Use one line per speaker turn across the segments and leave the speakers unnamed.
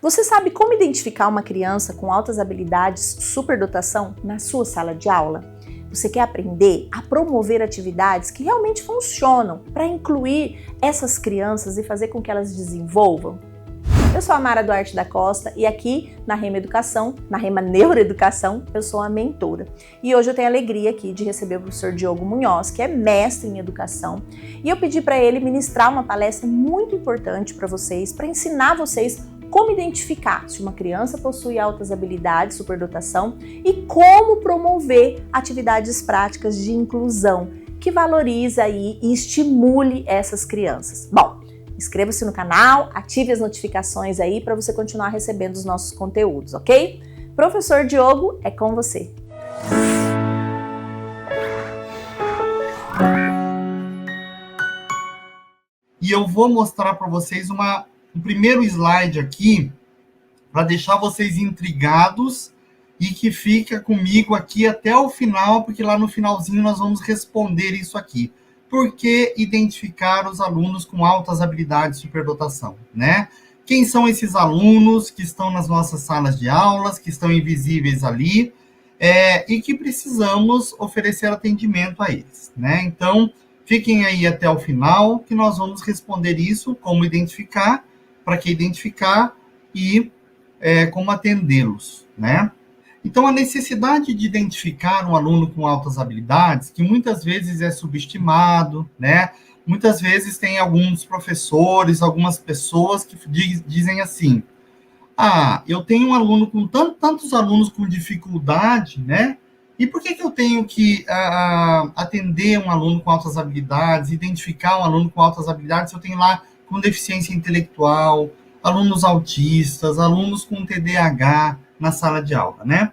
Você sabe como identificar uma criança com altas habilidades superdotação na sua sala de aula? Você quer aprender a promover atividades que realmente funcionam para incluir essas crianças e fazer com que elas desenvolvam? Eu sou a Mara Duarte da Costa e aqui na Rema Educação, na Rema Neuroeducação, eu sou a mentora. E hoje eu tenho a alegria aqui de receber o professor Diogo Munhoz, que é mestre em educação, e eu pedi para ele ministrar uma palestra muito importante para vocês, para ensinar vocês como identificar se uma criança possui altas habilidades, superdotação, e como promover atividades práticas de inclusão que valoriza aí e estimule essas crianças. Bom, inscreva-se no canal, ative as notificações aí para você continuar recebendo os nossos conteúdos, ok? Professor Diogo, é com você.
E eu vou mostrar para vocês um primeiro slide aqui, para deixar vocês intrigados e que fica comigo aqui até o final, porque lá no finalzinho nós vamos responder isso aqui. Por que identificar os alunos com altas habilidades de superdotação, né? Quem são esses alunos que estão nas nossas salas de aulas, que estão invisíveis ali, e que precisamos oferecer atendimento a eles, né? Então, fiquem aí até o final, que nós vamos responder isso, como identificar, para que identificar e como atendê-los, né? Então, a necessidade de identificar um aluno com altas habilidades, que muitas vezes é subestimado, né? Muitas vezes tem alguns professores, algumas pessoas que dizem assim, eu tenho um aluno com tantos alunos com dificuldade, né? E por que eu tenho que atender um aluno com altas habilidades, identificar um aluno com altas habilidades, se eu tenho lá com deficiência intelectual, alunos autistas, alunos com TDAH na sala de aula, né?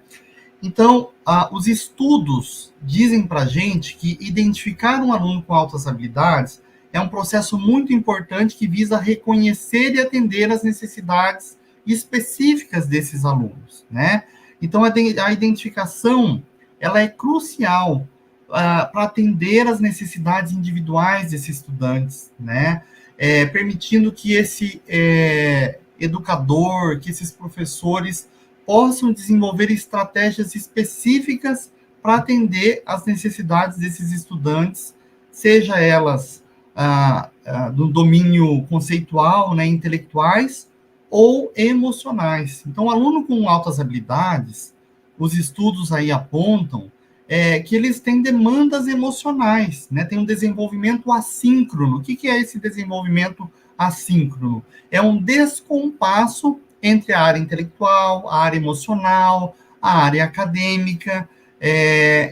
Então, os estudos dizem para a gente que identificar um aluno com altas habilidades é um processo muito importante que visa reconhecer e atender as necessidades específicas desses alunos, né? Então, a identificação, ela é crucial para atender as necessidades individuais desses estudantes, né? Permitindo que esse educador, que esses professores possam desenvolver estratégias específicas para atender às necessidades desses estudantes, seja elas do domínio conceitual, né, intelectuais, ou emocionais. Então, o aluno com altas habilidades, os estudos aí apontam que eles têm demandas emocionais, né? Tem um desenvolvimento assíncrono. O que é esse desenvolvimento assíncrono? É um descompasso entre a área intelectual, a área emocional, a área acadêmica.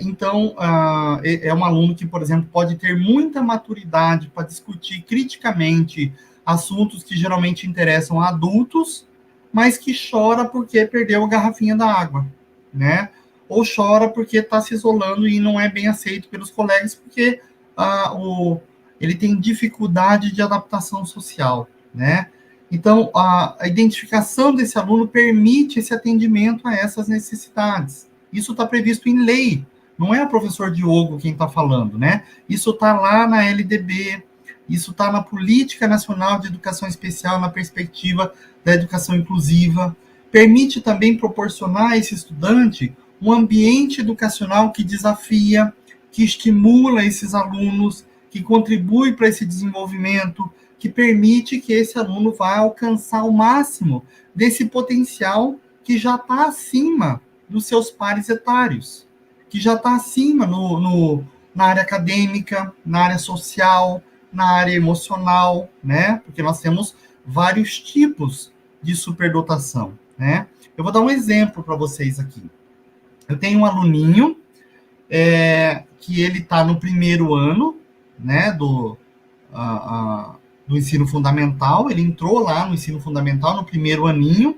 Então, é um aluno que, por exemplo, pode ter muita maturidade para discutir criticamente assuntos que geralmente interessam a adultos, mas que chora porque perdeu a garrafinha da água, né? Ou chora porque está se isolando e não é bem aceito pelos colegas, porque ele tem dificuldade de adaptação social, né? Então, a identificação desse aluno permite esse atendimento a essas necessidades. Isso está previsto em lei, não é o professor Diogo quem está falando, né? Isso está lá na LDB, isso está na Política Nacional de Educação Especial, na perspectiva da educação inclusiva. Permite também proporcionar a esse estudante um ambiente educacional que desafia, que estimula esses alunos, que contribui para esse desenvolvimento, que permite que esse aluno vá alcançar o máximo desse potencial que já está acima dos seus pares etários, que já está acima na área acadêmica, na área social, na área emocional, né? Porque nós temos vários tipos de superdotação, né? Eu vou dar um exemplo para vocês aqui. Eu tenho um aluninho que ele está no primeiro ano, né, do ensino fundamental. Ele entrou lá no ensino fundamental, no primeiro aninho,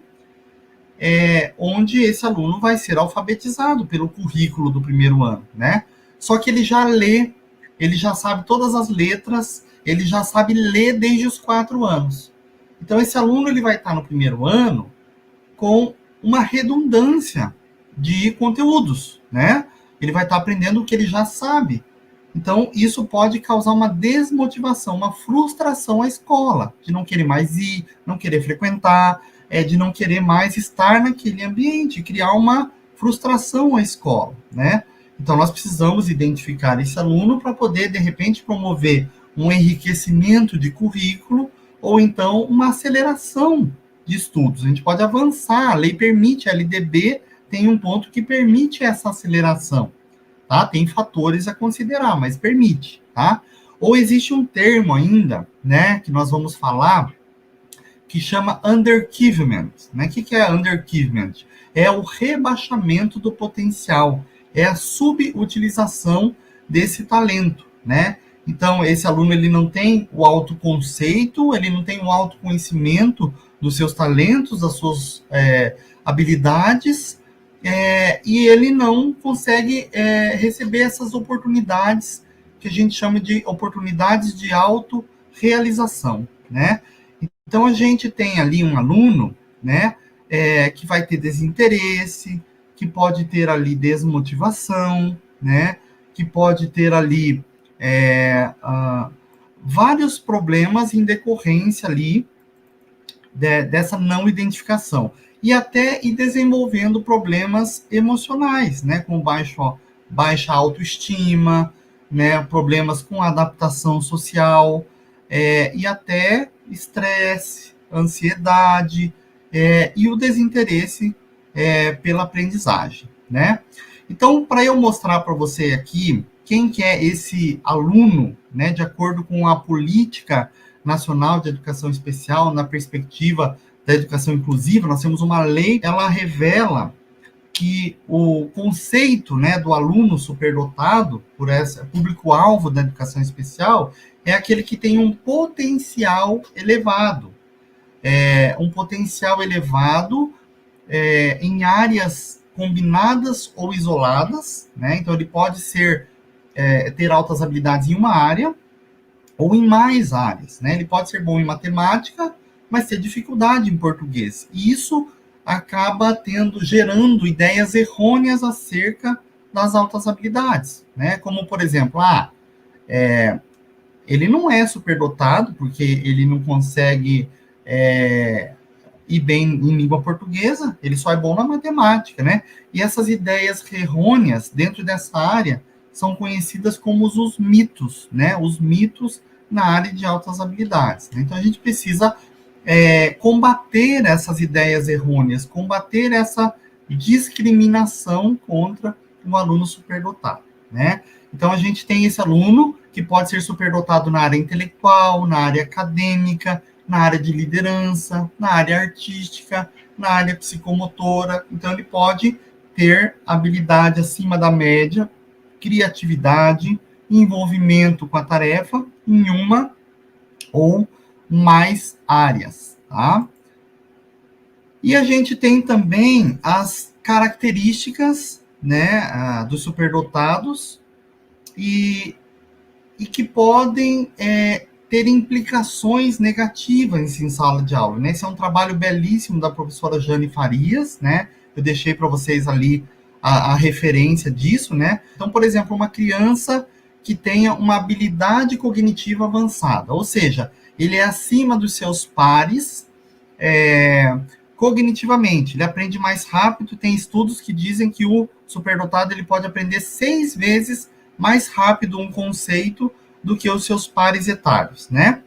onde esse aluno vai ser alfabetizado pelo currículo do primeiro ano, né? Só que ele já lê, ele já sabe todas as letras, ele já sabe ler desde os 4 anos. Então, esse aluno ele vai estar no primeiro ano com uma redundância de conteúdos, né? Ele vai estar aprendendo o que ele já sabe. Então, isso pode causar uma desmotivação, uma frustração à escola, de não querer mais ir, não querer frequentar. de não querer mais estar naquele ambiente, criar uma frustração à escola, né? Então, nós precisamos identificar esse aluno para poder, de repente, promover um enriquecimento de currículo ou então uma aceleração de estudos. A gente pode avançar, a lei permite, a LDB tem um ponto que permite essa aceleração, tá? Tem fatores a considerar, mas permite, tá? Ou existe um termo ainda, né, que nós vamos falar, que chama underachievement, né? O que é underachievement? É o rebaixamento do potencial, é a subutilização desse talento, né? Então, esse aluno, ele não tem o autoconceito, ele não tem o autoconhecimento dos seus talentos, das suas habilidades, e ele não consegue receber essas oportunidades que a gente chama de oportunidades de autorrealização, né? Então, a gente tem ali um aluno, né, que vai ter desinteresse, que pode ter ali desmotivação, né, que pode ter ali vários problemas em decorrência ali dessa não identificação. E até ir desenvolvendo problemas emocionais, né, com baixa autoestima, né, problemas com adaptação social, e até estresse, ansiedade, e o desinteresse pela aprendizagem, né? Então, para eu mostrar para você aqui quem que é esse aluno, né, de acordo com a Política Nacional de Educação Especial, na perspectiva da educação inclusiva, nós temos uma lei, ela revela que o conceito, né, do aluno superdotado, por esse público-alvo da educação especial, é aquele que tem um potencial elevado. Em áreas combinadas ou isoladas, né? Então, ele pode ter altas habilidades em uma área ou em mais áreas, né? Ele pode ser bom em matemática, mas ter dificuldade em português. E isso acaba gerando ideias errôneas acerca das altas habilidades, né? Como, por exemplo, ele não é superdotado porque ele não consegue ir bem em língua portuguesa, ele só é bom na matemática, né? E essas ideias errôneas dentro dessa área são conhecidas como os mitos, né? Os mitos na área de altas habilidades. Né? Então, a gente precisa combater essas ideias errôneas, combater essa discriminação contra o aluno superdotado, né? Então, a gente tem esse aluno que pode ser superdotado na área intelectual, na área acadêmica, na área de liderança, na área artística, na área psicomotora. Então, ele pode ter habilidade acima da média, criatividade, envolvimento com a tarefa em uma ou mais áreas, tá? E a gente tem também as características, né, dos superdotados e que podem ter implicações negativas em sala de aula, né? Esse é um trabalho belíssimo da professora Jane Farias, né? Eu deixei para vocês ali a referência disso, né? Então, por exemplo, uma criança que tenha uma habilidade cognitiva avançada, ou seja, ele é acima dos seus pares cognitivamente, ele aprende mais rápido, tem estudos que dizem que o superdotado ele pode aprender 6 vezes mais rápido um conceito do que os seus pares etários, né?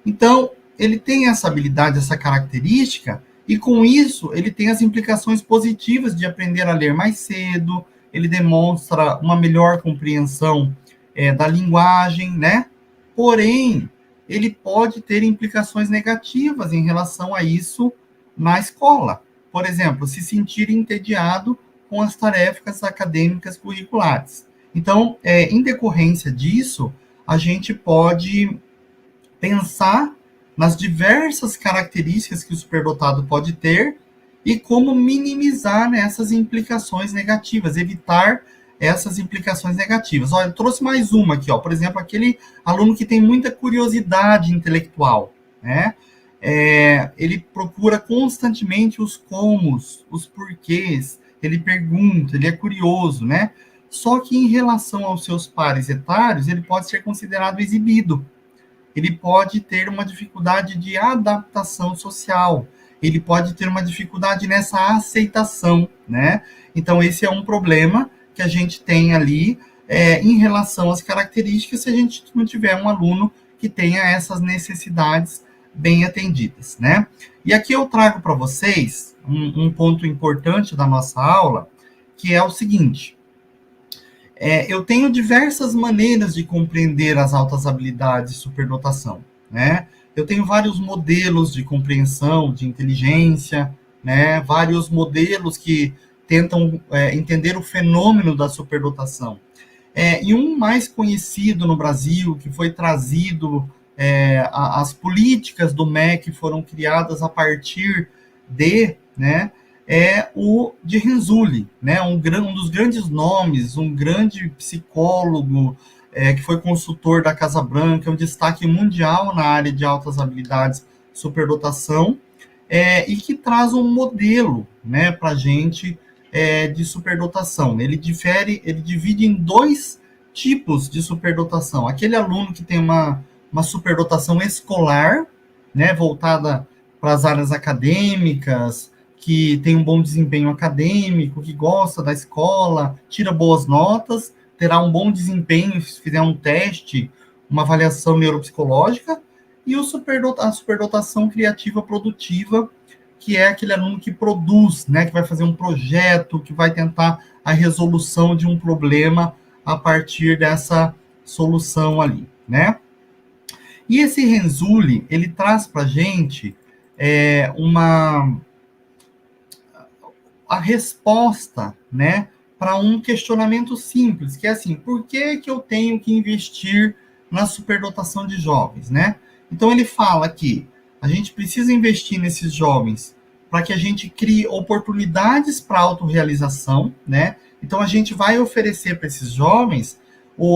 Então, ele tem essa habilidade, essa característica, e com isso, ele tem as implicações positivas de aprender a ler mais cedo, ele demonstra uma melhor compreensão da linguagem, né? Porém, ele pode ter implicações negativas em relação a isso na escola. Por exemplo, se sentir entediado com as tarefas acadêmicas curriculares. Então, em decorrência disso, a gente pode pensar nas diversas características que o superdotado pode ter e como minimizar essas implicações negativas, evitar essas implicações negativas. Olha, eu trouxe mais uma aqui, ó. Por exemplo, aquele aluno que tem muita curiosidade intelectual, né? Ele procura constantemente os comos, os porquês, ele pergunta, ele é curioso, né? Só que em relação aos seus pares etários, ele pode ser considerado exibido. Ele pode ter uma dificuldade de adaptação social. ele pode ter uma dificuldade nessa aceitação, né? Então, esse é um problema que a gente tem ali em relação às características, se a gente não tiver um aluno que tenha essas necessidades bem atendidas, né? E aqui eu trago para vocês um ponto importante da nossa aula, que é o seguinte: eu tenho diversas maneiras de compreender as altas habilidades de superdotação, né? Eu tenho vários modelos de compreensão, de inteligência, né? Vários modelos que tentam entender o fenômeno da superdotação. E um mais conhecido no Brasil, que foi trazido, as políticas do MEC foram criadas a partir né, é o de Renzulli, né, um dos grandes nomes, um grande psicólogo, que foi consultor da Casa Branca, um destaque mundial na área de altas habilidades, superdotação, e que traz um modelo, né, para a gente de superdotação. Ele divide em dois tipos de superdotação. Aquele aluno que tem uma superdotação escolar, né, voltada para as áreas acadêmicas, que tem um bom desempenho acadêmico, que gosta da escola, tira boas notas, terá um bom desempenho se fizer um teste, uma avaliação neuropsicológica, e a superdotação criativa produtiva, que é aquele aluno que produz, né, que vai fazer um projeto, que vai tentar a resolução de um problema a partir dessa solução ali, né? E esse Renzulli, ele traz para a gente a resposta, né, para um questionamento simples, que é assim: por que eu tenho que investir na superdotação de jovens, né? Então ele fala que a gente precisa investir nesses jovens para que a gente crie oportunidades para autorrealização, né? Então a gente vai oferecer para esses jovens,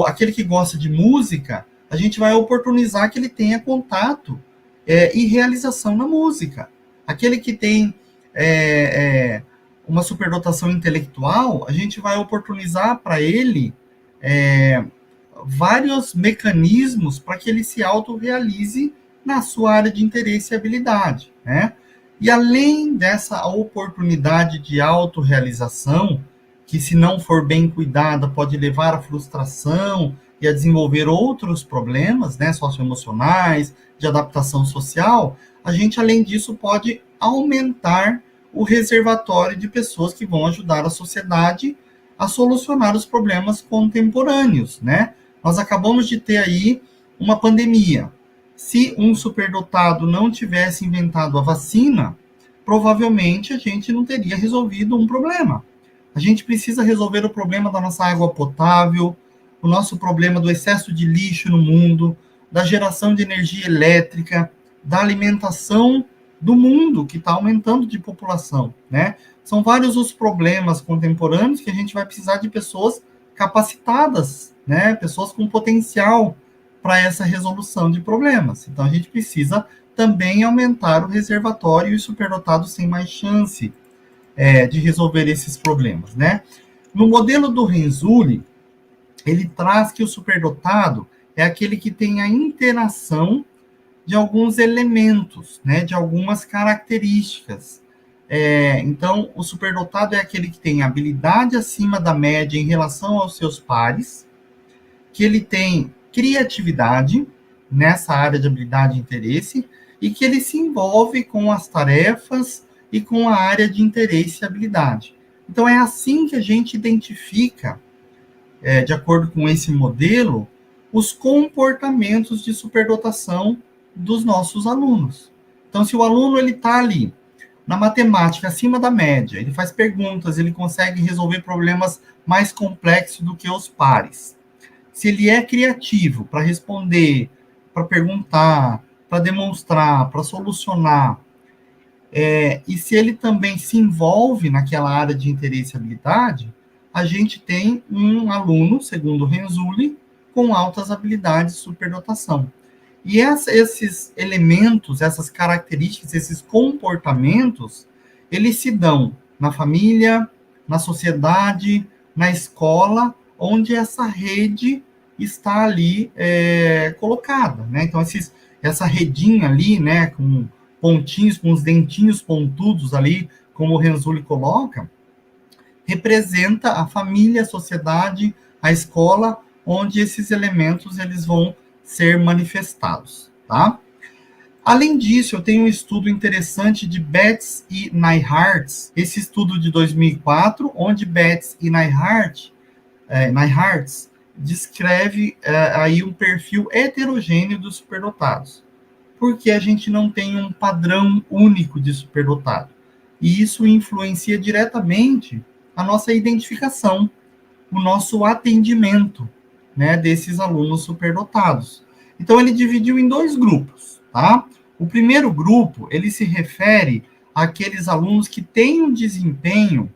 aquele que gosta de música, a gente vai oportunizar que ele tenha contato e realização na música. Aquele que tem uma superdotação intelectual, a gente vai oportunizar para ele vários mecanismos para que ele se autorrealize na sua área de interesse e habilidade, né? E além dessa oportunidade de autorrealização, que se não for bem cuidada pode levar à frustração e a desenvolver outros problemas, né, socioemocionais, de adaptação social, a gente, além disso, pode aumentar o reservatório de pessoas que vão ajudar a sociedade a solucionar os problemas contemporâneos, né? Nós acabamos de ter aí uma pandemia. Se um superdotado não tivesse inventado a vacina, provavelmente a gente não teria resolvido um problema. A gente precisa resolver o problema da nossa água potável, o nosso problema do excesso de lixo no mundo, da geração de energia elétrica, da alimentação do mundo, que está aumentando de população, né? São vários os problemas contemporâneos que a gente vai precisar de pessoas capacitadas, né? Pessoas com potencial para essa resolução de problemas. Então, a gente precisa também aumentar o reservatório e os superdotados têm mais chance de resolver esses problemas, né? No modelo do Renzulli, ele traz que o superdotado é aquele que tem a interação de alguns elementos, né, de algumas características. Então, o superdotado é aquele que tem habilidade acima da média em relação aos seus pares, que ele tem criatividade nessa área de habilidade e interesse, e que ele se envolve com as tarefas e com a área de interesse e habilidade. Então, é assim que a gente identifica, de acordo com esse modelo, os comportamentos de superdotação dos nossos alunos. Então, se o aluno está ali, na matemática, acima da média, ele faz perguntas, ele consegue resolver problemas mais complexos do que os pares. Se ele é criativo para responder, para perguntar, para demonstrar, para solucionar, e se ele também se envolve naquela área de interesse e habilidade, a gente tem um aluno, segundo Renzulli, com altas habilidades de superdotação. E esses elementos, essas características, esses comportamentos, eles se dão na família, na sociedade, na escola, onde essa rede está ali colocada, né? Então, essa redinha ali, né, com pontinhos, com os dentinhos pontudos ali, como o Renzulli coloca, representa a família, a sociedade, a escola, onde esses elementos eles vão ser manifestados, tá? Além disso, eu tenho um estudo interessante de Betts e Neihart, esse estudo de 2004, onde Betts e Neihart descreve aí um perfil heterogêneo dos superdotados, porque a gente não tem um padrão único de superdotado. E isso influencia diretamente a nossa identificação, o nosso atendimento, né, desses alunos superdotados. Então, ele dividiu em 2 grupos, tá? O primeiro grupo, ele se refere àqueles alunos que têm um desempenho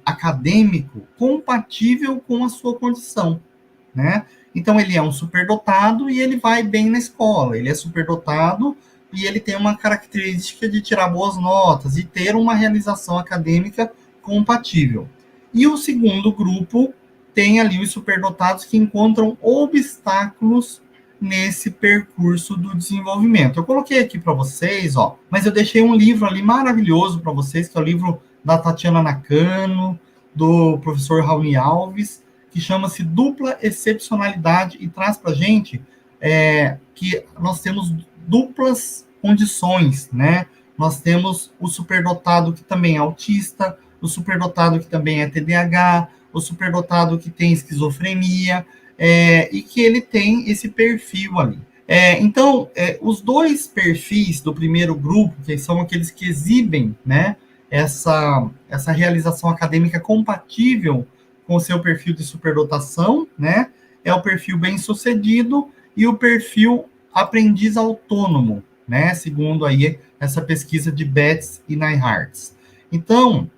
acadêmico compatível com a sua condição, né? Então, ele é um superdotado e ele vai bem na escola. Ele é superdotado e ele tem uma característica de tirar boas notas e ter uma realização acadêmica compatível. E o segundo grupo tem ali os superdotados que encontram obstáculos nesse percurso do desenvolvimento. Eu coloquei aqui para vocês, ó, mas eu deixei um livro ali maravilhoso para vocês, que é o livro da Tatiana Nakano, do professor Raoni Alves, que chama-se Dupla Excepcionalidade, e traz para a gente que nós temos duplas condições, né? Nós temos o superdotado que também é autista, o superdotado que também é TDAH, o superdotado que tem esquizofrenia, e que ele tem esse perfil ali. Então, os 2 perfis do primeiro grupo, que são aqueles que exibem, né, essa realização acadêmica compatível com o seu perfil de superdotação, né, é o perfil bem-sucedido e o perfil aprendiz autônomo, né, segundo aí essa pesquisa de Betts e Neihart. Então,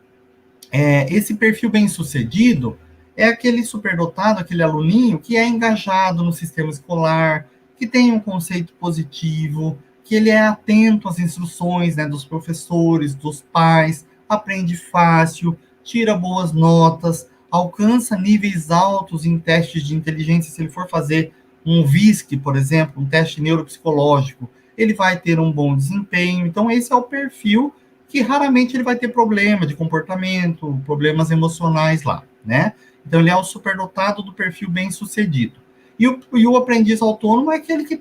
esse perfil bem-sucedido é aquele superdotado, aquele aluninho que é engajado no sistema escolar, que tem um conceito positivo, que ele é atento às instruções, né, dos professores, dos pais, aprende fácil, tira boas notas, alcança níveis altos em testes de inteligência. Se ele for fazer um VISC, por exemplo, um teste neuropsicológico, ele vai ter um bom desempenho. Então, esse é o perfil que raramente ele vai ter problema de comportamento, problemas emocionais lá, né? Então, ele é o superdotado do perfil bem-sucedido. E o aprendiz autônomo é aquele que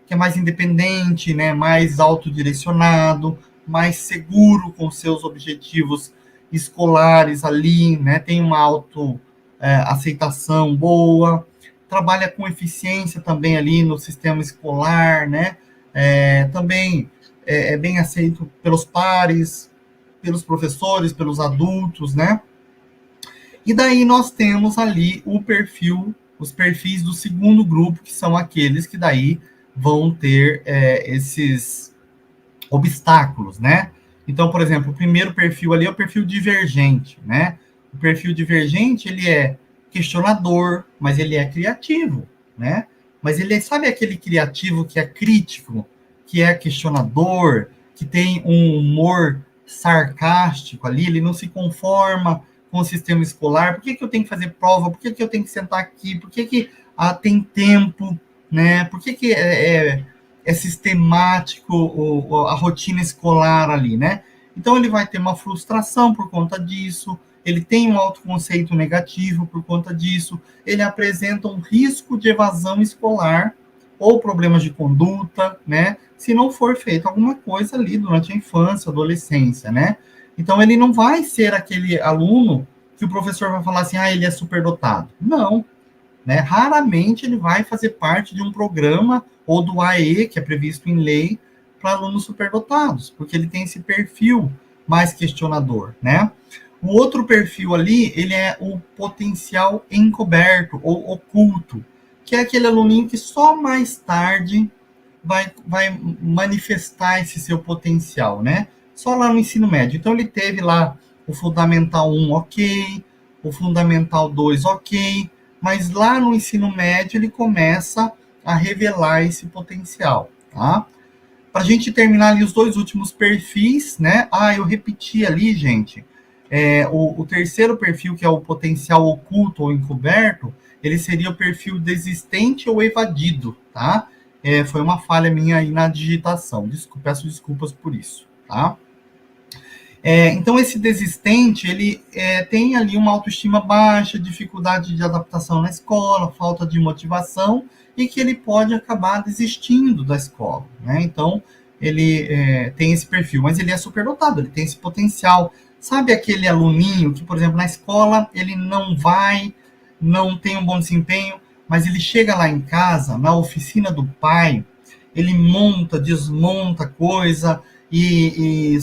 é mais independente, né? Mais autodirecionado, mais seguro com seus objetivos escolares ali, né? Tem uma autoaceitação boa, trabalha com eficiência também ali no sistema escolar, né? Também é bem aceito pelos pares, pelos professores, pelos adultos, né? E daí nós temos ali os perfis do segundo grupo, que são aqueles que daí vão ter esses obstáculos, né? Então, por exemplo, o primeiro perfil ali é o perfil divergente, né? O perfil divergente, ele é questionador, mas ele é criativo, né? Mas ele sabe aquele criativo que é crítico, que é questionador, que tem um humor sarcástico ali, ele não se conforma com o sistema escolar. Por que eu tenho que fazer prova? Por que eu tenho que sentar aqui? Por que tem tempo, né? Por que é sistemático a rotina escolar ali, né? Então, ele vai ter uma frustração por conta disso, ele tem um autoconceito negativo por conta disso, ele apresenta um risco de evasão escolar ou problemas de conduta, né? Se não for feito alguma coisa ali durante a infância, adolescência, né? Então, ele não vai ser aquele aluno que o professor vai falar assim, ele é superdotado. Não, né? Raramente ele vai fazer parte de um programa ou do AE, que é previsto em lei, para alunos superdotados, porque ele tem esse perfil mais questionador, né? O outro perfil ali, ele é o potencial encoberto ou oculto, que é aquele aluninho que só mais tarde vai manifestar esse seu potencial, né? Só lá no ensino médio. Então, ele teve lá o Fundamental 1, ok, o Fundamental 2, ok, mas lá no ensino médio ele começa a revelar esse potencial, tá? Para a gente terminar ali os 2 últimos perfis, né? Eu repeti ali, gente, o terceiro perfil, que é o potencial oculto ou encoberto, ele seria o perfil desistente ou evadido, tá? Foi uma falha minha aí na digitação. Peço desculpas por isso, tá? Então, esse desistente, ele tem ali uma autoestima baixa, dificuldade de adaptação na escola, falta de motivação, e que ele pode acabar desistindo da escola, né? Então, ele tem esse perfil, mas ele é superdotado, ele tem esse potencial. Sabe aquele aluninho que, por exemplo, na escola, ele não vai, não tem um bom desempenho, mas ele chega lá em casa, na oficina do pai, ele monta, desmonta coisa, e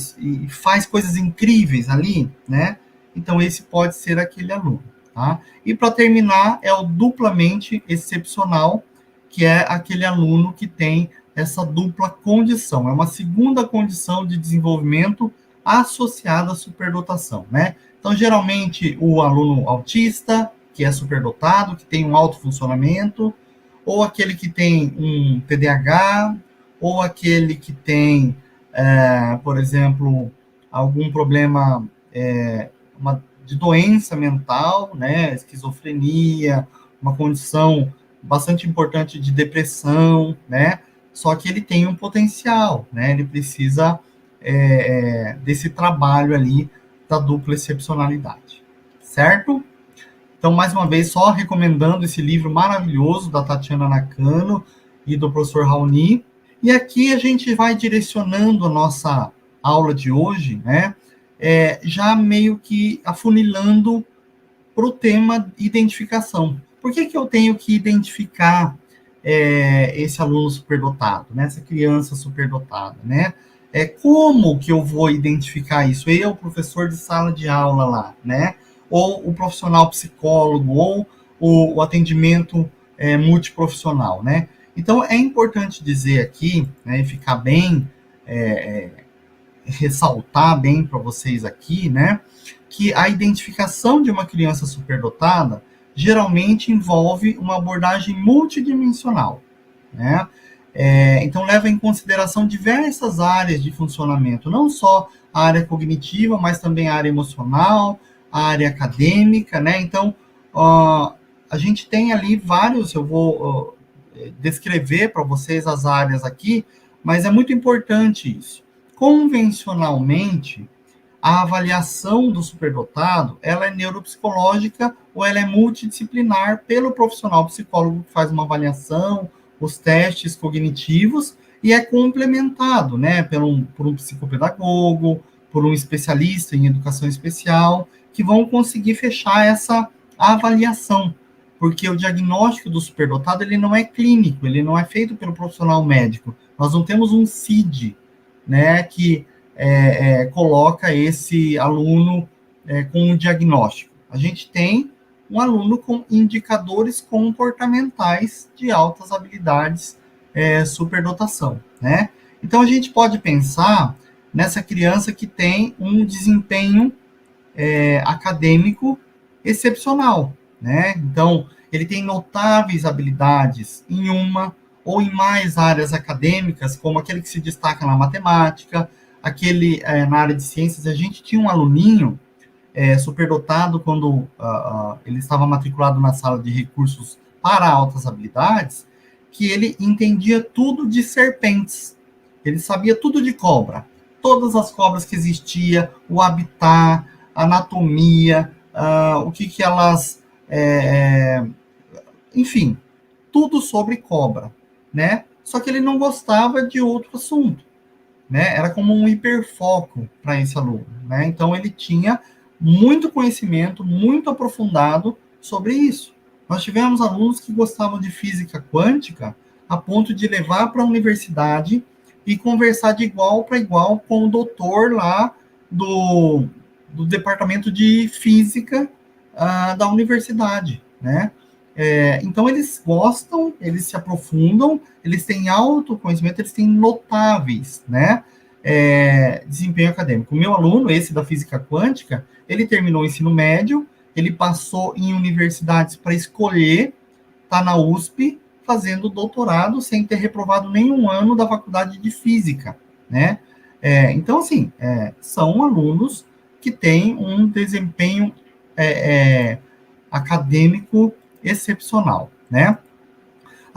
faz coisas incríveis ali, né? Então, esse pode ser aquele aluno, tá? E para terminar, é o duplamente excepcional, que é aquele aluno que tem essa dupla condição. É uma segunda condição de desenvolvimento associada à superdotação, né? Então, geralmente, o aluno autista, que é superdotado, que tem um alto funcionamento, ou aquele que tem um TDAH, ou aquele que tem por exemplo, algum problema de doença mental, né, esquizofrenia, uma condição bastante importante de depressão, né, só que ele tem um potencial, né, ele precisa desse trabalho ali da dupla excepcionalidade, certo? Então, mais uma vez, só recomendando esse livro maravilhoso da Tatiana Nakano e do professor Raoni. E aqui a gente vai direcionando a nossa aula de hoje, né? Já meio que afunilando para o tema identificação. Por que eu tenho que identificar esse aluno superdotado, né? Essa criança superdotada, né? Como que eu vou identificar isso? Eu, professor de sala de aula lá, né? Ou o profissional psicólogo, ou o atendimento multiprofissional, né? Então, é importante dizer aqui, né, e ficar bem, ressaltar bem para vocês aqui, né, que a identificação de uma criança superdotada geralmente envolve uma abordagem multidimensional, né? Então, leva em consideração diversas áreas de funcionamento, não só a área cognitiva, mas também a área emocional, a área acadêmica, né? Então, a gente tem ali vários, eu vou descrever para vocês as áreas aqui, mas é muito importante isso. Convencionalmente, a avaliação do superdotado, ela é neuropsicológica ou ela é multidisciplinar pelo profissional psicólogo que faz uma avaliação, os testes cognitivos, e é complementado, né, por um psicopedagogo, por um especialista em educação especial, que vão conseguir fechar essa avaliação, porque o diagnóstico do superdotado, ele não é clínico, ele não é feito pelo profissional médico. Nós não temos um CID, né, que coloca esse aluno com um diagnóstico. A gente tem um aluno com indicadores comportamentais de altas habilidades, superdotação, né? Então, a gente pode pensar nessa criança que tem um desempenho acadêmico excepcional, né? Então, ele tem notáveis habilidades em uma ou em mais áreas acadêmicas, como aquele que se destaca na matemática, aquele na área de ciências. A gente tinha um aluninho superdotado quando ele estava matriculado na sala de recursos para altas habilidades, que ele entendia tudo de serpentes. Ele sabia tudo de cobra. Todas as cobras que existiam, o habitat, a anatomia, o que elas... enfim, tudo sobre cobra, né? Só que ele não gostava de outro assunto, né? Era como um hiperfoco para esse aluno, né? Então, ele tinha muito conhecimento, muito aprofundado sobre isso. Nós tivemos alunos que gostavam de física quântica a ponto de levar para a universidade e conversar de igual para igual com o doutor lá do departamento de física da universidade, né? Então, eles gostam, eles se aprofundam, eles têm autoconhecimento, eles têm notáveis, né, desempenho acadêmico. O meu aluno, esse da física quântica, ele terminou o ensino médio, ele passou em universidades para escolher, está na USP, fazendo doutorado, sem ter reprovado nenhum ano da faculdade de física, né? Então, assim, são alunos que têm um desempenho acadêmico excepcional, né?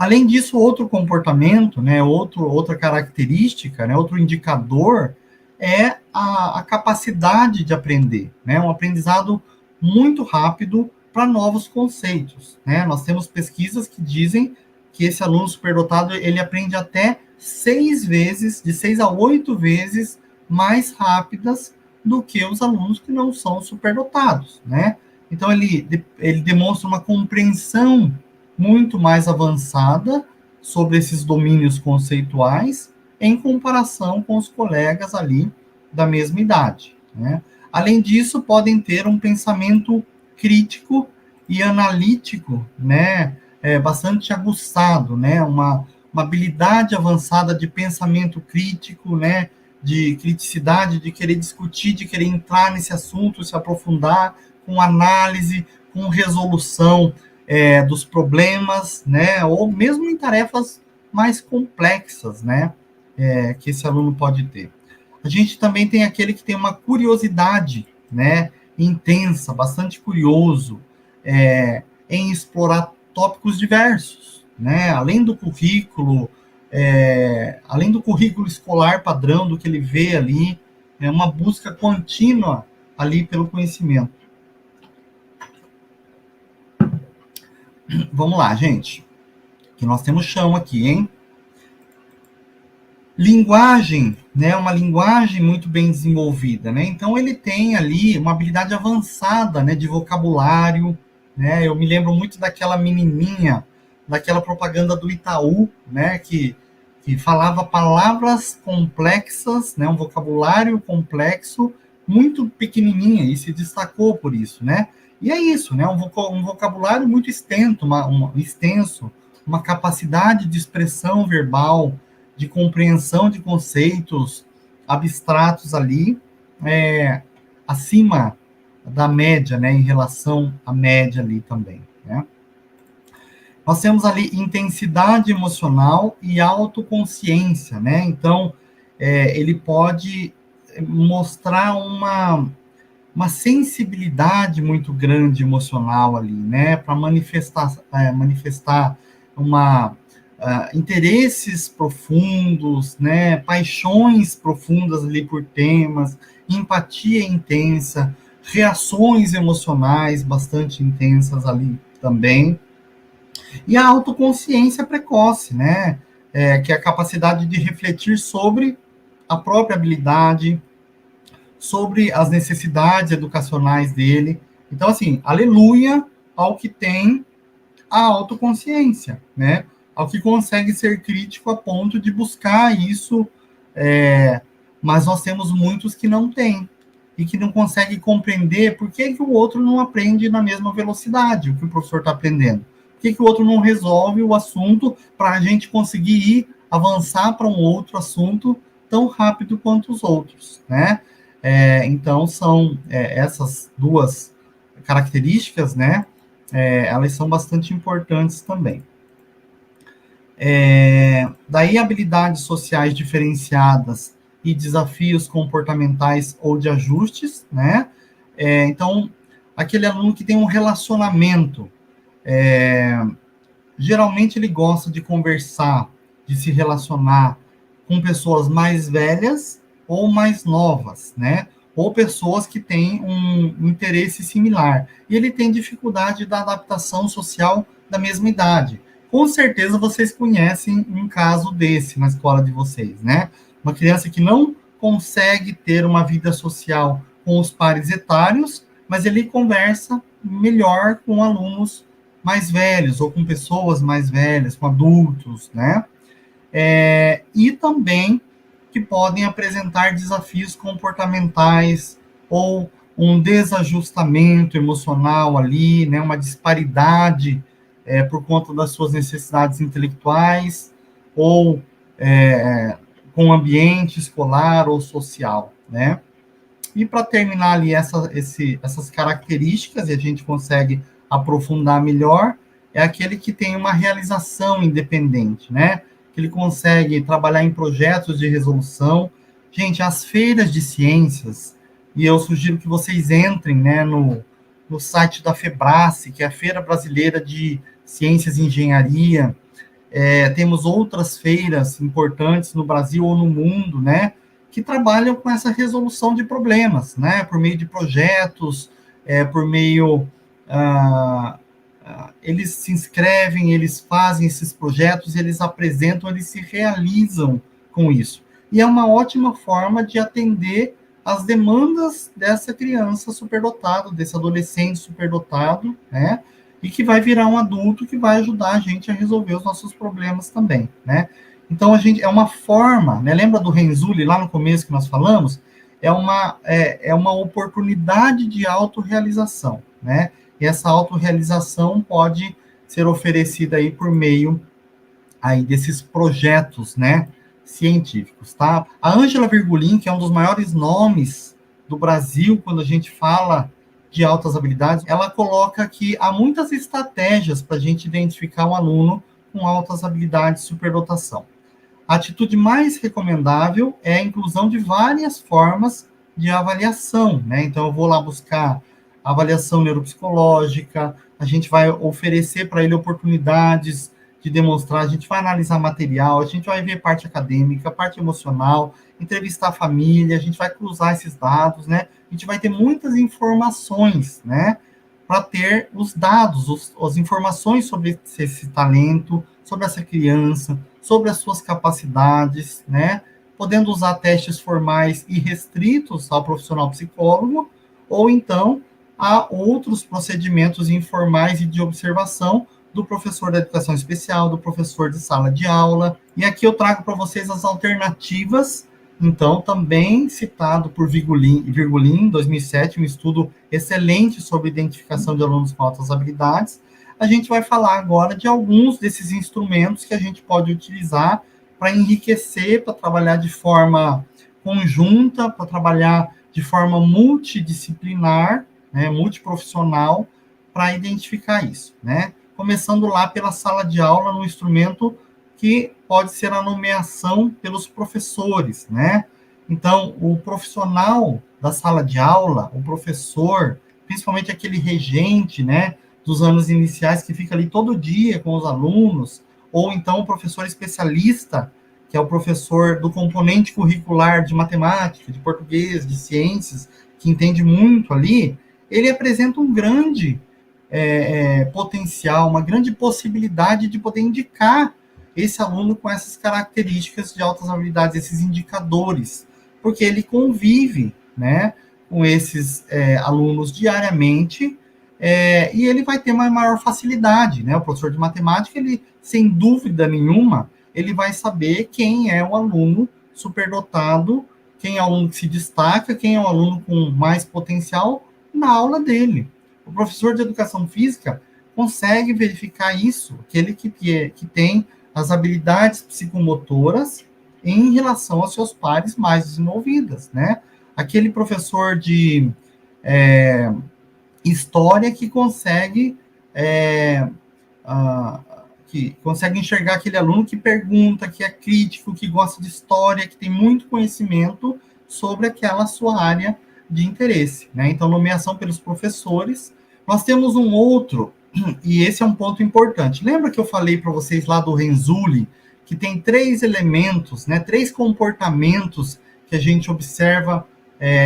Além disso, outro comportamento, né, outra característica, né, outro indicador é a capacidade de aprender, né, um aprendizado muito rápido para novos conceitos, né? Nós temos pesquisas que dizem que esse aluno superdotado, ele aprende até 6 vezes, de 6 a 8 vezes mais rápidas do que os alunos que não são superdotados, né? Então, ele demonstra uma compreensão muito mais avançada sobre esses domínios conceituais em comparação com os colegas ali da mesma idade, né? Além disso, podem ter um pensamento crítico e analítico, né, bastante aguçado, né, uma habilidade avançada de pensamento crítico, né, de criticidade, de querer discutir, de querer entrar nesse assunto, se aprofundar, com análise, com resolução dos problemas, né, ou mesmo em tarefas mais complexas, né, que esse aluno pode ter. A gente também tem aquele que tem uma curiosidade, né, intensa, bastante curioso, em explorar tópicos diversos, né, além do currículo escolar padrão, do que ele vê ali, é uma busca contínua ali pelo conhecimento. Vamos lá, gente, que nós temos chão aqui, hein? Linguagem, né, uma linguagem muito bem desenvolvida, né? Então ele tem ali uma habilidade avançada, né, de vocabulário, né? Eu me lembro muito daquela menininha, daquela propaganda do Itaú, né, que falava palavras complexas, né, um vocabulário complexo, muito pequenininha, e se destacou por isso, né? E é isso, né? Um vocabulário muito extenso, uma capacidade de expressão verbal, de compreensão de conceitos abstratos ali, acima da média, né, em relação à média ali também, né? Nós temos ali intensidade emocional e autoconsciência, né? Então, ele pode mostrar uma sensibilidade muito grande emocional ali, né? Para manifestar interesses profundos, né? Paixões profundas ali por temas, empatia intensa, reações emocionais bastante intensas ali também. E a autoconsciência precoce, né? Que é a capacidade de refletir sobre a própria habilidade, sobre as necessidades educacionais dele. Então, assim, aleluia ao que tem a autoconsciência, né? Ao que consegue ser crítico a ponto de buscar isso, mas nós temos muitos que não têm, e que não conseguem compreender por que o outro não aprende na mesma velocidade, o que o professor está aprendendo. Por que o outro não resolve o assunto para a gente conseguir ir avançar para um outro assunto tão rápido quanto os outros, né? Então, são essas duas características, né? Elas são bastante importantes também. Daí, habilidades sociais diferenciadas e desafios comportamentais ou de ajustes, né? Então, aquele aluno que tem um relacionamento, geralmente ele gosta de conversar, de se relacionar com pessoas mais velhas ou mais novas, né? Ou pessoas que têm um interesse similar. E ele tem dificuldade da adaptação social da mesma idade. Com certeza vocês conhecem um caso desse na escola de vocês, né? Uma criança que não consegue ter uma vida social com os pares etários, mas ele conversa melhor com alunos mais velhos, ou com pessoas mais velhas, com adultos, né? E também que podem apresentar desafios comportamentais ou um desajustamento emocional ali, né, uma disparidade por conta das suas necessidades intelectuais ou com o ambiente escolar ou social, né? E para terminar ali essas características, e a gente consegue aprofundar melhor, é aquele que tem uma realização independente, né? Que ele consegue trabalhar em projetos de resolução. Gente, as feiras de ciências, e eu sugiro que vocês entrem, né, no site da FEBRACE, que é a Feira Brasileira de Ciências e Engenharia, Temos outras feiras importantes no Brasil ou no mundo, né, que trabalham com essa resolução de problemas, né, por meio de projetos, por meio... eles se inscrevem, eles fazem esses projetos, eles apresentam, eles se realizam com isso. E é uma ótima forma de atender as demandas dessa criança superdotado, desse adolescente superdotado, né? E que vai virar um adulto que vai ajudar a gente a resolver os nossos problemas também, né? Então, é uma forma, né? Lembra do Renzulli, lá no começo que nós falamos? É uma oportunidade de autorrealização, né? E essa autorrealização pode ser oferecida aí por meio aí desses projetos, né, científicos, tá? A Ângela Virgulin, que é um dos maiores nomes do Brasil quando a gente fala de altas habilidades, ela coloca que há muitas estratégias para a gente identificar um aluno com altas habilidades de superdotação. A atitude mais recomendável é a inclusão de várias formas de avaliação, né? Então, eu vou lá buscar avaliação neuropsicológica, a gente vai oferecer para ele oportunidades de demonstrar, a gente vai analisar material, a gente vai ver parte acadêmica, parte emocional, entrevistar a família, a gente vai cruzar esses dados, né? A gente vai ter muitas informações, né? Para ter os dados, as informações sobre esse talento, sobre essa criança, sobre as suas capacidades, né? Podendo usar testes formais e restritos ao profissional psicólogo, ou então a outros procedimentos informais e de observação do professor da educação especial, do professor de sala de aula. E aqui eu trago para vocês as alternativas, então, também citado por Virgulin, em 2007, um estudo excelente sobre identificação de alunos com altas habilidades. A gente vai falar agora de alguns desses instrumentos que a gente pode utilizar para enriquecer, para trabalhar de forma conjunta, para trabalhar de forma multidisciplinar, né, multiprofissional, para identificar isso, né? Começando lá pela sala de aula, no instrumento que pode ser a nomeação pelos professores, né? Então, o profissional da sala de aula, o professor, principalmente aquele regente, né, dos anos iniciais, que fica ali todo dia com os alunos, ou então o professor especialista, que é o professor do componente curricular de matemática, de português, de ciências, que entende muito ali, ele apresenta um grande potencial, uma grande possibilidade de poder indicar esse aluno com essas características de altas habilidades, esses indicadores, porque ele convive, né, com esses alunos diariamente, e ele vai ter uma maior facilidade, né? O professor de matemática, ele, sem dúvida nenhuma, ele vai saber quem é o aluno superdotado, quem é o aluno que se destaca, quem é o aluno com mais potencial na aula dele. O professor de educação física consegue verificar isso, aquele que tem as habilidades psicomotoras em relação aos seus pares mais desenvolvidas, né? Aquele professor de história que consegue enxergar aquele aluno que pergunta, que é crítico, que gosta de história, que tem muito conhecimento sobre aquela sua área de interesse, né? Então, nomeação pelos professores. Nós temos um outro, e esse é um ponto importante. Lembra que eu falei para vocês lá do Renzulli, que tem 3 elementos, né, 3 comportamentos que a gente observa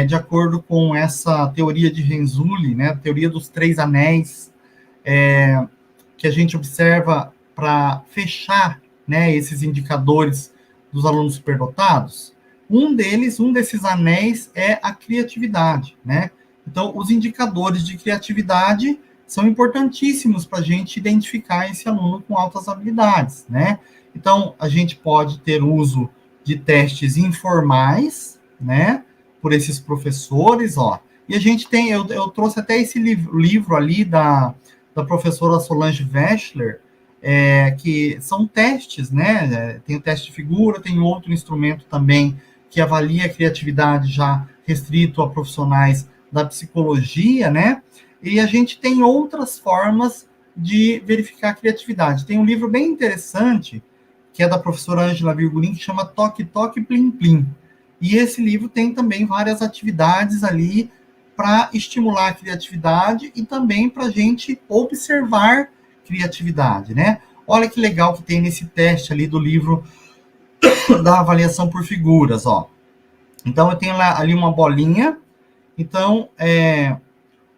de acordo com essa teoria de Renzulli, né, a teoria dos 3 anéis, que a gente observa para fechar, né, esses indicadores dos alunos superdotados. Um desses anéis é a criatividade, né? Então, os indicadores de criatividade são importantíssimos para a gente identificar esse aluno com altas habilidades, né? Então, a gente pode ter uso de testes informais, né, por esses professores, ó. E a gente tem, eu trouxe até esse livro ali da professora Solange Wechsler, que são testes, né? Tem o teste de figura, tem outro instrumento também que avalia a criatividade já restrito a profissionais da psicologia, né? E a gente tem outras formas de verificar a criatividade. Tem um livro bem interessante, que é da professora Ângela Virgulin, que chama Toque, Toque, Plim, Plim. E esse livro tem também várias atividades ali para estimular a criatividade e também para a gente observar criatividade, né? Olha que legal que tem nesse teste ali do livro da avaliação por figuras, ó. Então, eu tenho ali uma bolinha. Então,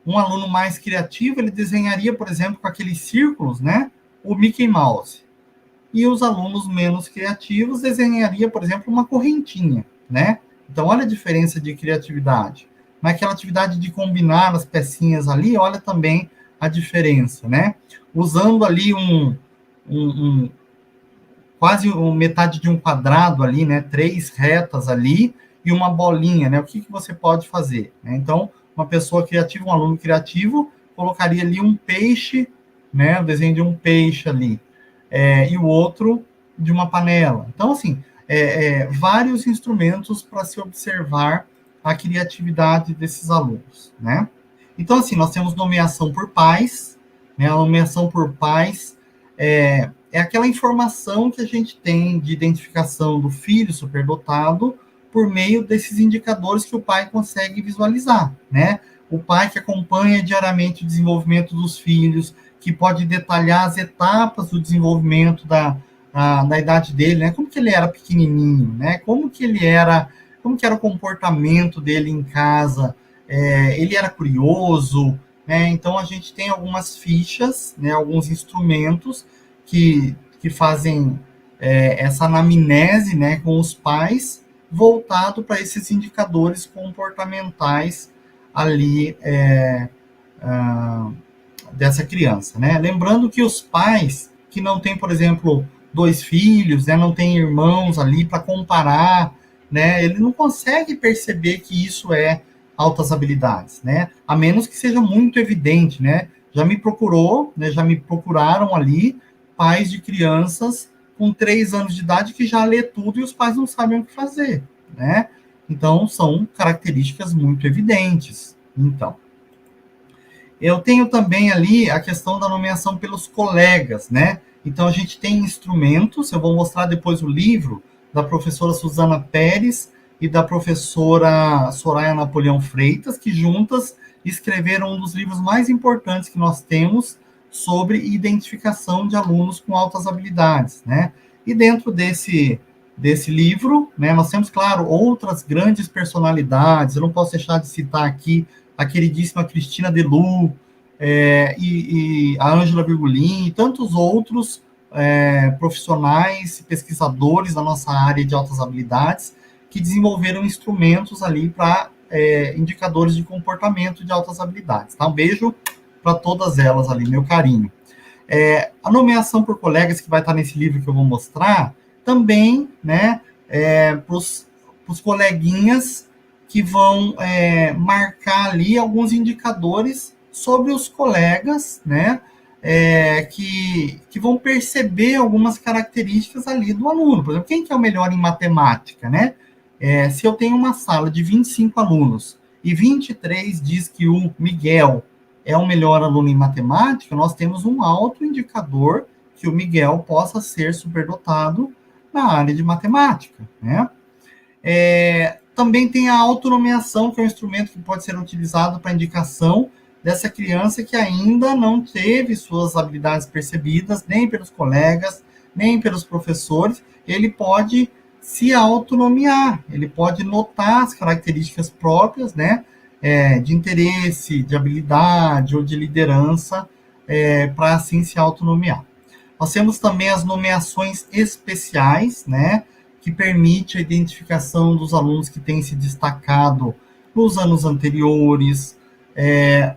um aluno mais criativo, ele desenharia, por exemplo, com aqueles círculos, né, o Mickey Mouse. E os alunos menos criativos desenharia, por exemplo, uma correntinha, né? Então, olha a diferença de criatividade. Naquela atividade de combinar as pecinhas ali, olha também a diferença, né? Usando ali quase metade de um quadrado ali, né? 3 retas ali e uma bolinha, né? O que você pode fazer? Né? Então, uma pessoa criativa, um aluno criativo, colocaria ali um peixe, né? O desenho de um peixe ali. E o outro de uma panela. Então, assim, vários instrumentos para se observar a criatividade desses alunos, né? Então, assim, nós temos nomeação por pais, né? A nomeação por pais é aquela informação que a gente tem de identificação do filho superdotado por meio desses indicadores que o pai consegue visualizar, né? O pai que acompanha diariamente o desenvolvimento dos filhos, que pode detalhar as etapas do desenvolvimento da idade dele, né? Como que ele era pequenininho, né? Como que era o comportamento dele em casa, ele era curioso, né? Então, a gente tem algumas fichas, né? Alguns instrumentos que fazem essa anamnese, né? Com os pais, voltado para esses indicadores comportamentais ali dessa criança, né? Lembrando que os pais que não têm, por exemplo, 2 filhos, né, não têm irmãos ali para comparar, né, ele não consegue perceber que isso é altas habilidades, né? A menos que seja muito evidente, né? Já me procuraram ali pais de crianças com 3 anos de idade que já lê tudo e os pais não sabem o que fazer, né? Então, são características muito evidentes. Então, eu tenho também ali a questão da nomeação pelos colegas, né? Então, a gente tem instrumentos, eu vou mostrar depois o livro da professora Suzana Pérez e da professora Soraya Napoleão Freitas, que juntas escreveram um dos livros mais importantes que nós temos sobre identificação de alunos com altas habilidades, né? E dentro desse livro, né, nós temos, claro, outras grandes personalidades, eu não posso deixar de citar aqui a queridíssima Cristina Delu, e a Ângela Virgulin, e tantos outros profissionais, pesquisadores da nossa área de altas habilidades, que desenvolveram instrumentos ali para indicadores de comportamento de altas habilidades. Tá? Um beijo para todas elas ali, meu carinho. A nomeação por colegas, que vai estar nesse livro que eu vou mostrar, também, né, para os coleguinhas que vão marcar ali alguns indicadores sobre os colegas, né, que vão perceber algumas características ali do aluno. Por exemplo, quem que é o melhor em matemática, né? Se eu tenho uma sala de 25 alunos e 23 diz que o Miguel é o melhor aluno em matemática, nós temos um alto indicador que o Miguel possa ser superdotado na área de matemática, né? Também tem a autonomeação, que é um instrumento que pode ser utilizado para indicação dessa criança que ainda não teve suas habilidades percebidas, nem pelos colegas, nem pelos professores. Ele pode se autonomear, ele pode notar as características próprias, né, de interesse, de habilidade ou de liderança, para assim se autonomear. Nós temos também as nomeações especiais, né, que permite a identificação dos alunos que têm se destacado nos anos anteriores,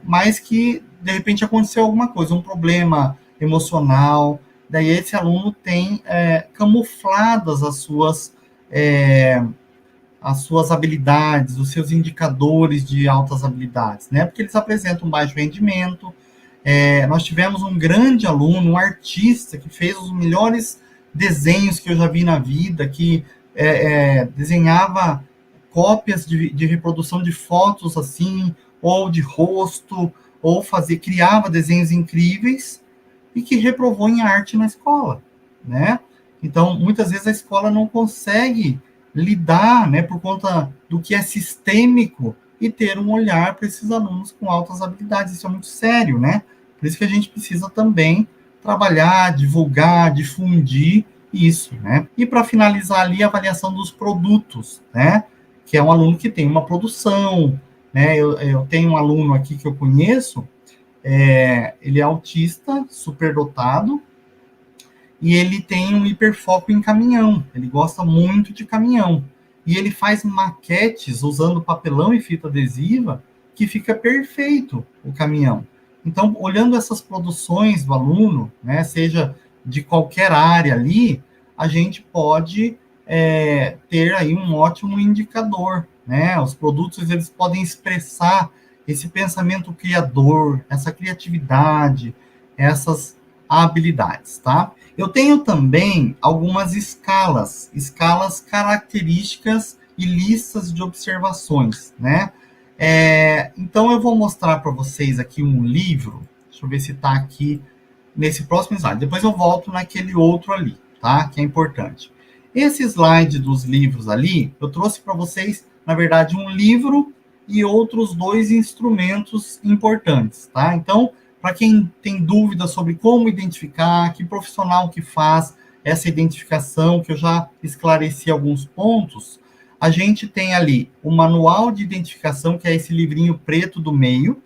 mas que, de repente, aconteceu alguma coisa, um problema emocional, daí esse aluno tem camufladas as suas habilidades, os seus indicadores de altas habilidades, né? Porque eles apresentam baixo rendimento. Nós tivemos um grande aluno, um artista, que fez os melhores desenhos que eu já vi na vida, que desenhava cópias de reprodução de fotos assim, ou de rosto, ou criava desenhos incríveis, e que reprovou em arte na escola, né? Então, muitas vezes a escola não consegue lidar, né, por conta do que é sistêmico, e ter um olhar para esses alunos com altas habilidades. Isso é muito sério, né? Por isso que a gente precisa também trabalhar, divulgar, difundir isso, né? E para finalizar ali, a avaliação dos produtos, né? Que é um aluno que tem uma produção, né? Eu tenho um aluno aqui que eu conheço, ele é autista, superdotado, e ele tem um hiperfoco em caminhão, ele gosta muito de caminhão. E ele faz maquetes usando papelão e fita adesiva, que fica perfeito o caminhão. Então, olhando essas produções do aluno, né, seja de qualquer área ali, a gente pode ter aí um ótimo indicador, né? Os produtos, eles podem expressar esse pensamento criador, essa criatividade, essas habilidades, tá? Eu tenho também algumas escalas características e listas de observações, né? Então, eu vou mostrar para vocês aqui um livro, deixa eu ver se está aqui nesse próximo slide, depois eu volto naquele outro ali, tá? Que é importante. Esse slide dos livros ali, eu trouxe para vocês, na verdade, um livro e outros 2 instrumentos importantes, tá? Então, para quem tem dúvida sobre como identificar, que profissional que faz essa identificação, que eu já esclareci alguns pontos, a gente tem ali o manual de identificação, que é esse livrinho preto do meio.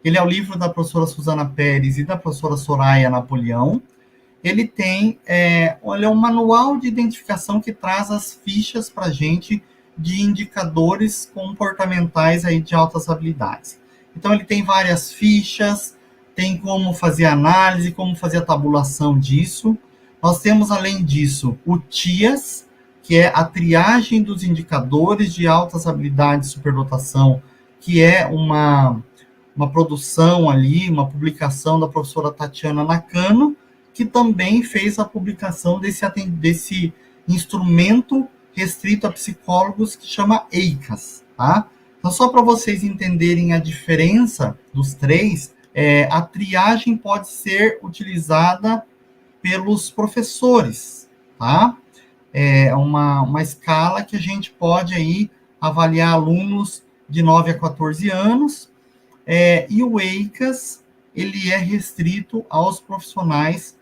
Ele é o livro da professora Suzana Pérez e da professora Soraya Napoleão. Ele tem, ele é um manual de identificação que traz as fichas para a gente de indicadores comportamentais aí de altas habilidades. Então, ele tem várias fichas, tem como fazer análise, como fazer a tabulação disso. Nós temos, além disso, o TIAS, que é a triagem dos indicadores de altas habilidades de superdotação, que é uma produção ali, uma publicação da professora Tatiana Nakano, que também fez a publicação desse instrumento restrito a psicólogos que chama EICAS, tá? Então, só para vocês entenderem a diferença dos 3, a triagem pode ser utilizada pelos professores, tá? É uma escala que a gente pode aí avaliar alunos de 9 a 14 anos, e o EICAS, ele é restrito aos profissionais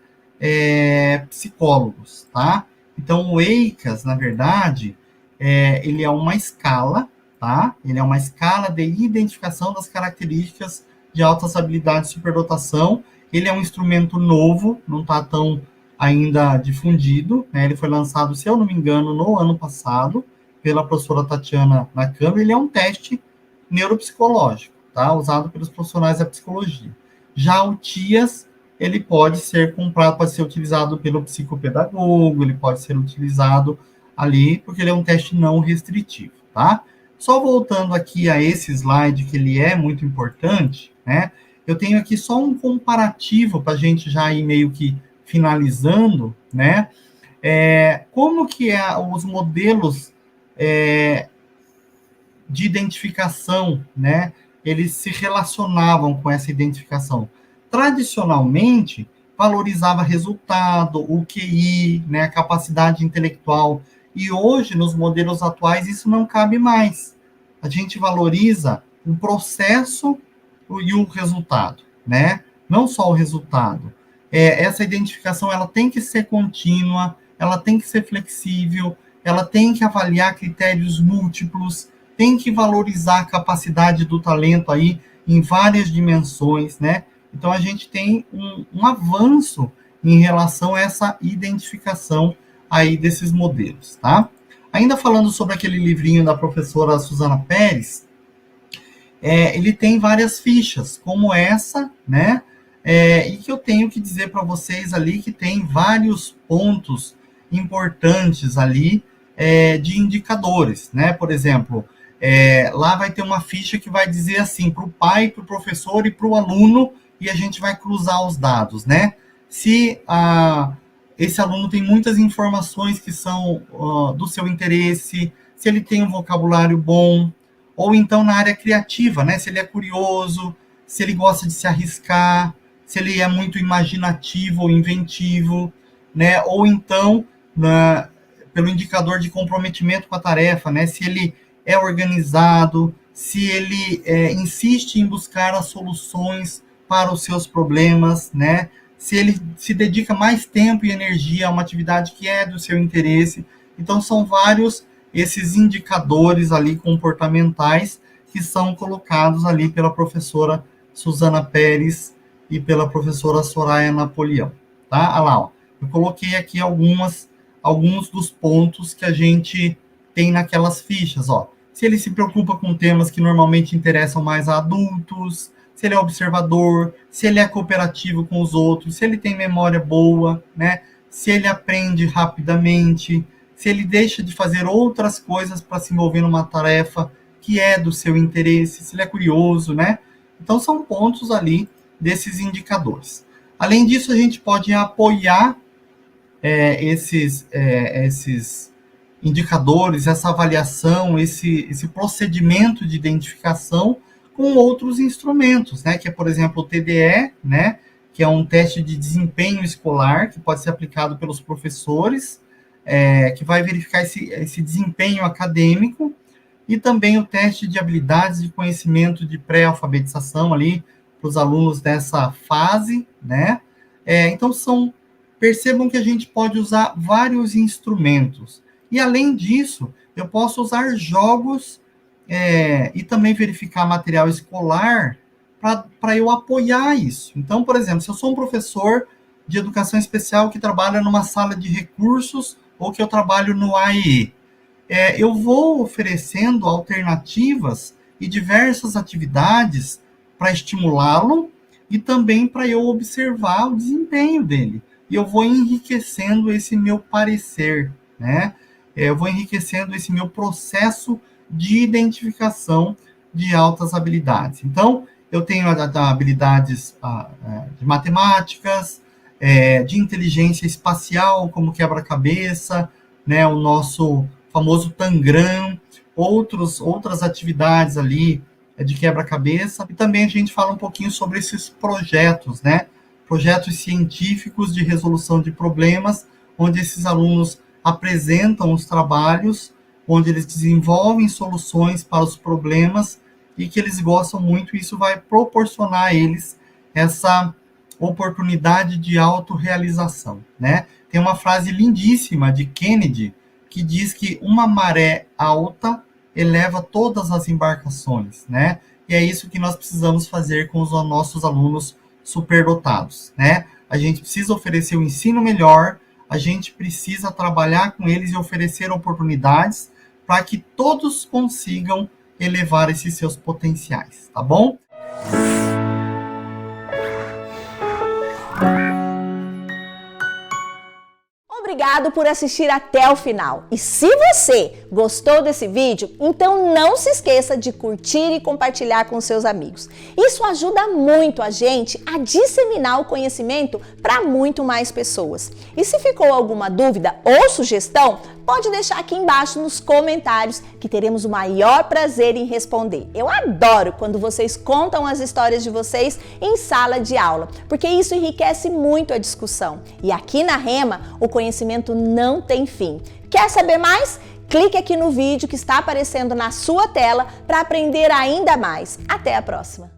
psicólogos, tá? Então, o EICAS, na verdade, ele é uma escala, tá? Ele é uma escala de identificação das características de altas habilidades de superdotação. Ele é um instrumento novo, não está tão ainda difundido, né? Ele foi lançado, se eu não me engano, no ano passado, pela professora Tatiana Nakano. Ele é um teste neuropsicológico, tá? Usado pelos profissionais da psicologia. Já o TIAS, ele pode ser comprado, pode ser utilizado pelo psicopedagogo, ele pode ser utilizado ali, porque ele é um teste não restritivo, tá? Só voltando aqui a esse slide, que ele é muito importante, né? Eu tenho aqui só um comparativo para a gente já ir meio que finalizando, né? Como que os modelos de identificação, né? Eles se relacionavam com essa identificação. Tradicionalmente, valorizava resultado, o QI, né, a capacidade intelectual. E hoje, nos modelos atuais, isso não cabe mais. A gente valoriza o processo e o resultado, né? Não só o resultado. Essa identificação, ela tem que ser contínua, ela tem que ser flexível, ela tem que avaliar critérios múltiplos, tem que valorizar a capacidade do talento aí em várias dimensões, né? Então, a gente tem um avanço em relação a essa identificação aí desses modelos, tá? Ainda falando sobre aquele livrinho da professora Suzana Pérez, ele tem várias fichas, como essa, né? E que eu tenho que dizer para vocês ali que tem vários pontos importantes ali de indicadores, né? Por exemplo, lá vai ter uma ficha que vai dizer assim, para o pai, para o professor e para o aluno, e a gente vai cruzar os dados, né? Se esse aluno tem muitas informações que são do seu interesse, se ele tem um vocabulário bom, ou então na área criativa, né? Se ele é curioso, se ele gosta de se arriscar, se ele é muito imaginativo ou inventivo, né? Ou então, pelo indicador de comprometimento com a tarefa, né? Se ele é organizado, se ele insiste em buscar as soluções para os seus problemas, né? se ele se dedica mais tempo e energia a uma atividade que é do seu interesse. Então, são vários esses indicadores ali comportamentais que são colocados ali pela professora Suzana Pérez e pela professora Soraya Napoleão, tá? Olha lá, ó. Eu coloquei aqui alguns dos pontos que a gente tem naquelas fichas, ó. Se ele se preocupa com temas que normalmente interessam mais a adultos, se ele é observador, se ele é cooperativo com os outros, se ele tem memória boa, né? Se ele aprende rapidamente, se ele deixa de fazer outras coisas para se envolver numa tarefa que é do seu interesse, se ele é curioso, né? Então, são pontos ali desses indicadores. Além disso, a gente pode apoiar esses indicadores, essa avaliação, esse procedimento de identificação com outros instrumentos, né? Que é, por exemplo, o TDE, né? Que é um teste de desempenho escolar, que pode ser aplicado pelos professores, que vai verificar esse desempenho acadêmico, e também o teste de habilidades de conhecimento de pré-alfabetização ali, para os alunos dessa fase, né? Então, percebam que a gente pode usar vários instrumentos. E, além disso, eu posso usar jogos e também verificar material escolar para eu apoiar isso. Então, por exemplo, se eu sou um professor de educação especial que trabalha numa sala de recursos ou que eu trabalho no AEE, eu vou oferecendo alternativas e diversas atividades para estimulá-lo e também para eu observar o desempenho dele. E eu vou enriquecendo esse meu parecer, né? Eu vou enriquecendo esse meu processo de identificação de altas habilidades. Então, eu tenho habilidades de matemáticas, de inteligência espacial, como quebra-cabeça, né? O nosso famoso Tangram, outras atividades ali de quebra-cabeça. E também a gente fala um pouquinho sobre esses projetos, né? Projetos científicos de resolução de problemas, onde esses alunos apresentam os trabalhos, onde eles desenvolvem soluções para os problemas e que eles gostam muito, e isso vai proporcionar a eles essa oportunidade de autorrealização, né? Tem uma frase lindíssima de Kennedy que diz que uma maré alta eleva todas as embarcações, né? E é isso que nós precisamos fazer com os nossos alunos superdotados, né? A gente precisa oferecer o ensino melhor, a gente precisa trabalhar com eles e oferecer oportunidades para que todos consigam elevar esses seus potenciais, tá bom?
Obrigado por assistir até o final. E se você gostou desse vídeo, então não se esqueça de curtir e compartilhar com seus amigos. Isso ajuda muito a gente a disseminar o conhecimento para muito mais pessoas. E se ficou alguma dúvida ou sugestão, pode deixar aqui embaixo nos comentários que teremos o maior prazer em responder. Eu adoro quando vocês contam as histórias de vocês em sala de aula, porque isso enriquece muito a discussão. E aqui na Rema, o conhecimento não tem fim. Quer saber mais? Clique aqui no vídeo que está aparecendo na sua tela para aprender ainda mais. Até a próxima!